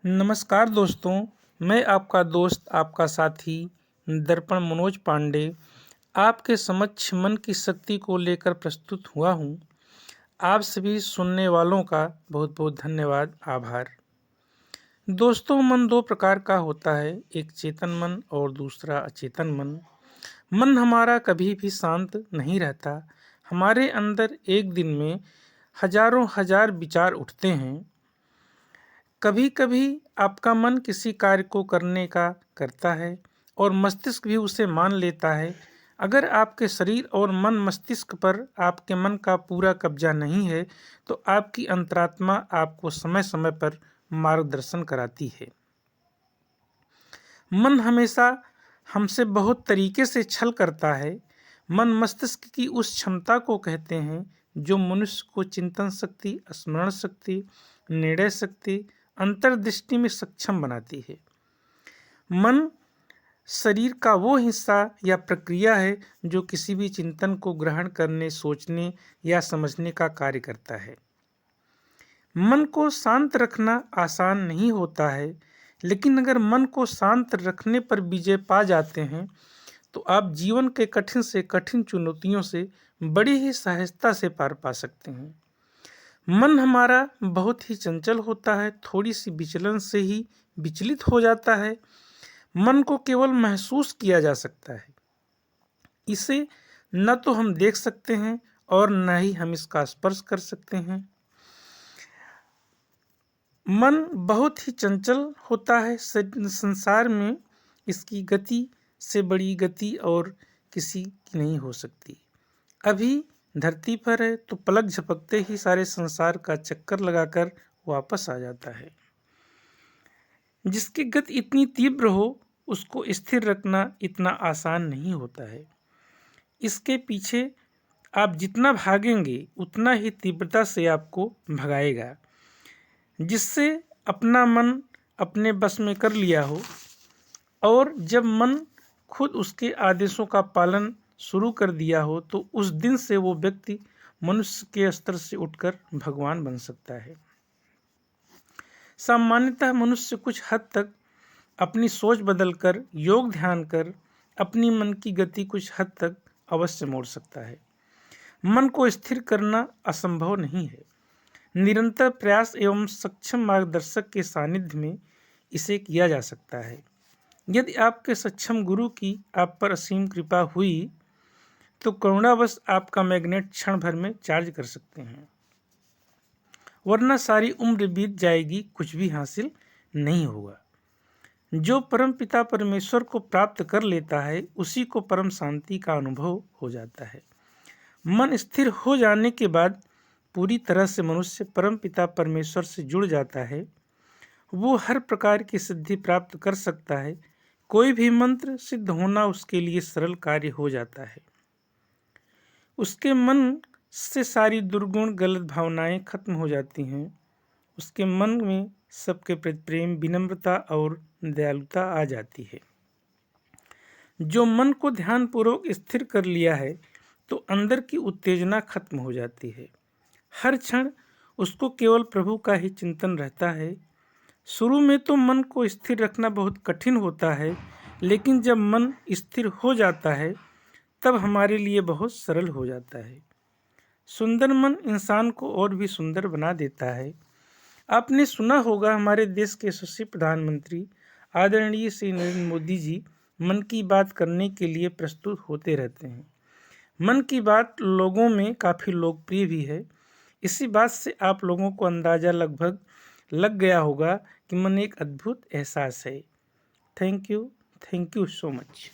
नमस्कार दोस्तों, मैं आपका दोस्त, आपका साथी दर्पण मनोज पांडे आपके समक्ष मन की शक्ति को लेकर प्रस्तुत हुआ हूँ। आप सभी सुनने वालों का बहुत बहुत धन्यवाद, आभार। दोस्तों, मन दो प्रकार का होता है, एक चेतन मन और दूसरा अचेतन मन। मन हमारा कभी भी शांत नहीं रहता। हमारे अंदर एक दिन में हजारों हजार विचार उठते हैं। कभी कभी आपका मन किसी कार्य को करने का करता है और मस्तिष्क भी उसे मान लेता है। अगर आपके शरीर और मन मस्तिष्क पर आपके मन का पूरा कब्जा नहीं है तो आपकी अंतरात्मा आपको समय समय पर मार्गदर्शन कराती है। मन हमेशा हमसे बहुत तरीके से छल करता है। मन मस्तिष्क की उस क्षमता को कहते हैं जो मनुष्य को चिंतन शक्ति, स्मरण शक्ति, निर्णय शक्ति, अंतर्दृष्टि में सक्षम बनाती है। मन शरीर का वो हिस्सा या प्रक्रिया है जो किसी भी चिंतन को ग्रहण करने, सोचने या समझने का कार्य करता है। मन को शांत रखना आसान नहीं होता है, लेकिन अगर मन को शांत रखने पर विजय पा जाते हैं तो आप जीवन के कठिन से कठिन चुनौतियों से बड़ी ही सहजता से पार पा सकते हैं। मन हमारा बहुत ही चंचल होता है, थोड़ी सी विचलन से ही विचलित हो जाता है। मन को केवल महसूस किया जा सकता है, इसे न तो हम देख सकते हैं और न ही हम इसका स्पर्श कर सकते हैं। मन बहुत ही चंचल होता है। संसार में इसकी गति से बड़ी गति और किसी की नहीं हो सकती। अभी धरती पर है तो पलक झपकते ही सारे संसार का चक्कर लगाकर वापस आ जाता है। जिसकी गति इतनी तीव्र हो उसको स्थिर रखना इतना आसान नहीं होता है। इसके पीछे आप जितना भागेंगे उतना ही तीव्रता से आपको भगाएगा। जिससे अपना मन अपने बस में कर लिया हो और जब मन खुद उसके आदेशों का पालन शुरू कर दिया हो तो उस दिन से वो व्यक्ति मनुष्य के स्तर से उठकर भगवान बन सकता है। सामान्यतः मनुष्य कुछ हद तक अपनी सोच बदलकर, योग ध्यान कर अपनी मन की गति कुछ हद तक अवश्य मोड़ सकता है। मन को स्थिर करना असंभव नहीं है। निरंतर प्रयास एवं सक्षम मार्गदर्शक के सानिध्य में इसे किया जा सकता है। यदि आपके सक्षम गुरु की आप पर असीम कृपा हुई तो करुणावश आपका मैग्नेट क्षण भर में चार्ज कर सकते हैं, वरना सारी उम्र बीत जाएगी, कुछ भी हासिल नहीं होगा। जो परम पिता परमेश्वर को प्राप्त कर लेता है उसी को परम शांति का अनुभव हो जाता है। मन स्थिर हो जाने के बाद पूरी तरह से मनुष्य परम पिता परमेश्वर से जुड़ जाता है। वो हर प्रकार की सिद्धि प्राप्त कर सकता है। कोई भी मंत्र सिद्ध होना उसके लिए सरल कार्य हो जाता है। उसके मन से सारी दुर्गुण गलत भावनाएं खत्म हो जाती हैं। उसके मन में सबके प्रति प्रेम, विनम्रता और दयालुता आ जाती है। जो मन को ध्यानपूर्वक स्थिर कर लिया है तो अंदर की उत्तेजना खत्म हो जाती है। हर क्षण उसको केवल प्रभु का ही चिंतन रहता है। शुरू में तो मन को स्थिर रखना बहुत कठिन होता है, लेकिन जब मन स्थिर हो जाता है तब हमारे लिए बहुत सरल हो जाता है। सुंदर मन इंसान को और भी सुंदर बना देता है। आपने सुना होगा हमारे देश के यशस्वी प्रधानमंत्री आदरणीय श्री नरेंद्र मोदी जी मन की बात करने के लिए प्रस्तुत होते रहते हैं। मन की बात लोगों में काफ़ी लोकप्रिय भी है। इसी बात से आप लोगों को अंदाज़ा लगभग लग गया होगा कि मन एक अद्भुत एहसास है। Thank you so much.